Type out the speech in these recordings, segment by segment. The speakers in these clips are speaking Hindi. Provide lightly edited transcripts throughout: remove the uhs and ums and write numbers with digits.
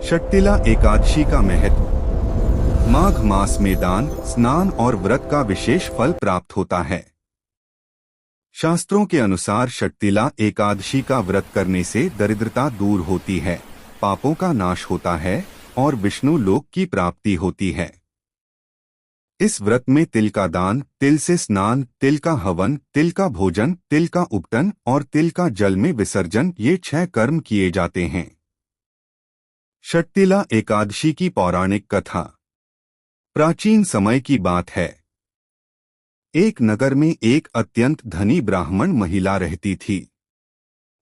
शक्तिला एकादशी का महत्व। माघ मास में दान, स्नान और व्रत का विशेष फल प्राप्त होता है। शास्त्रों के अनुसार शक्तिला एकादशी का व्रत करने से दरिद्रता दूर होती है, पापों का नाश होता है और विष्णु लोक की प्राप्ति होती है। इस व्रत में तिल का दान, तिल से स्नान, तिल का हवन, तिल का भोजन, तिल का उपटन और तिल का जल में विसर्जन, ये 6 कर्म किए जाते हैं। शक्तिला एकादशी की पौराणिक कथा। प्राचीन समय की बात है। एक नगर में एक अत्यंत धनी ब्राह्मण महिला रहती थी।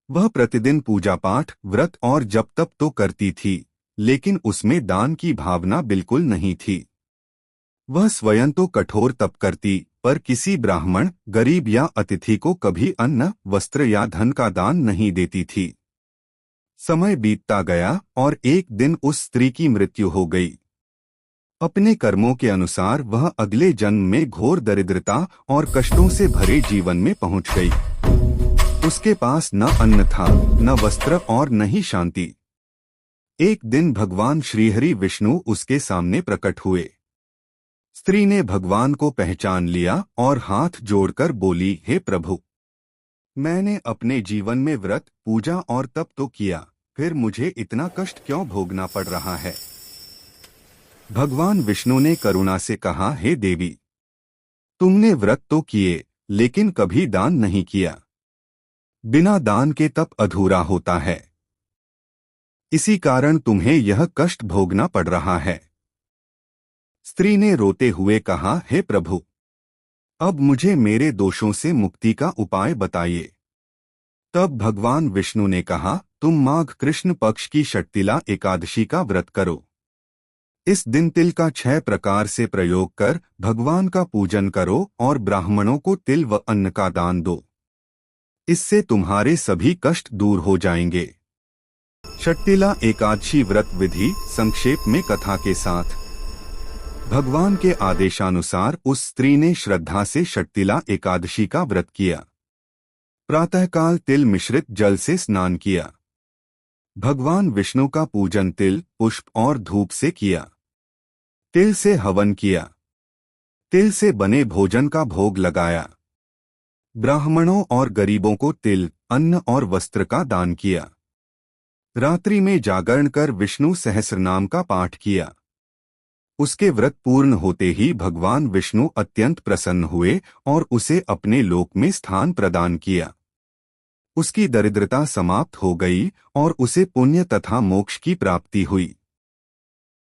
वह प्रतिदिन पूजा पाठ, व्रत और जप तप तो करती थी, लेकिन उसमें दान की भावना बिल्कुल नहीं थी। वह स्वयं तो कठोर तप करती, पर किसी ब्राह्मण, गरीब या अतिथि को कभी अन्न, वस्त्र या धन का दान नहीं देती थी। समय बीतता गया और एक दिन उस स्त्री की मृत्यु हो गई। अपने कर्मों के अनुसार वह अगले जन्म में घोर दरिद्रता और कष्टों से भरे जीवन में पहुंच गई। उसके पास न अन्न था, न वस्त्र और न ही शांति। एक दिन भगवान श्रीहरि विष्णु उसके सामने प्रकट हुए। स्त्री ने भगवान को पहचान लिया और हाथ जोड़कर बोली, हे प्रभु, मैंने अपने जीवन में व्रत, पूजा और तप तो किया, फिर मुझे इतना कष्ट क्यों भोगना पड़ रहा है? भगवान विष्णु ने करुणा से कहा, हे देवी, तुमने व्रत तो किए, लेकिन कभी दान नहीं किया। बिना दान के तप अधूरा होता है। इसी कारण तुम्हें यह कष्ट भोगना पड़ रहा है। स्त्री ने रोते हुए कहा, हे प्रभु, अब मुझे मेरे दोषों से मुक्ति का उपाय बताइए। तब भगवान विष्णु ने कहा, तुम माघ कृष्ण पक्ष की शक्तिला एकादशी का व्रत करो। इस दिन तिल का 6 प्रकार से प्रयोग कर भगवान का पूजन करो और ब्राह्मणों को तिल व अन्न का दान दो। इससे तुम्हारे सभी कष्ट दूर हो जाएंगे। शक्तिला एकादशी व्रत विधि संक्षेप में कथा के साथ। भगवान के आदेशानुसार उस स्त्री ने श्रद्धा से शक्तिला एकादशी का व्रत किया। प्रातःकाल तिल मिश्रित जल से स्नान किया। भगवान विष्णु का पूजन तिल, पुष्प और धूप से किया। तिल से हवन किया। तिल से बने भोजन का भोग लगाया। ब्राह्मणों और गरीबों को तिल, अन्न और वस्त्र का दान किया। रात्रि में जागरण कर विष्णु सहस्रनाम का पाठ किया। उसके व्रत पूर्ण होते ही भगवान विष्णु अत्यंत प्रसन्न हुए और उसे अपने लोक में स्थान प्रदान किया। उसकी दरिद्रता समाप्त हो गई और उसे पुण्य तथा मोक्ष की प्राप्ति हुई।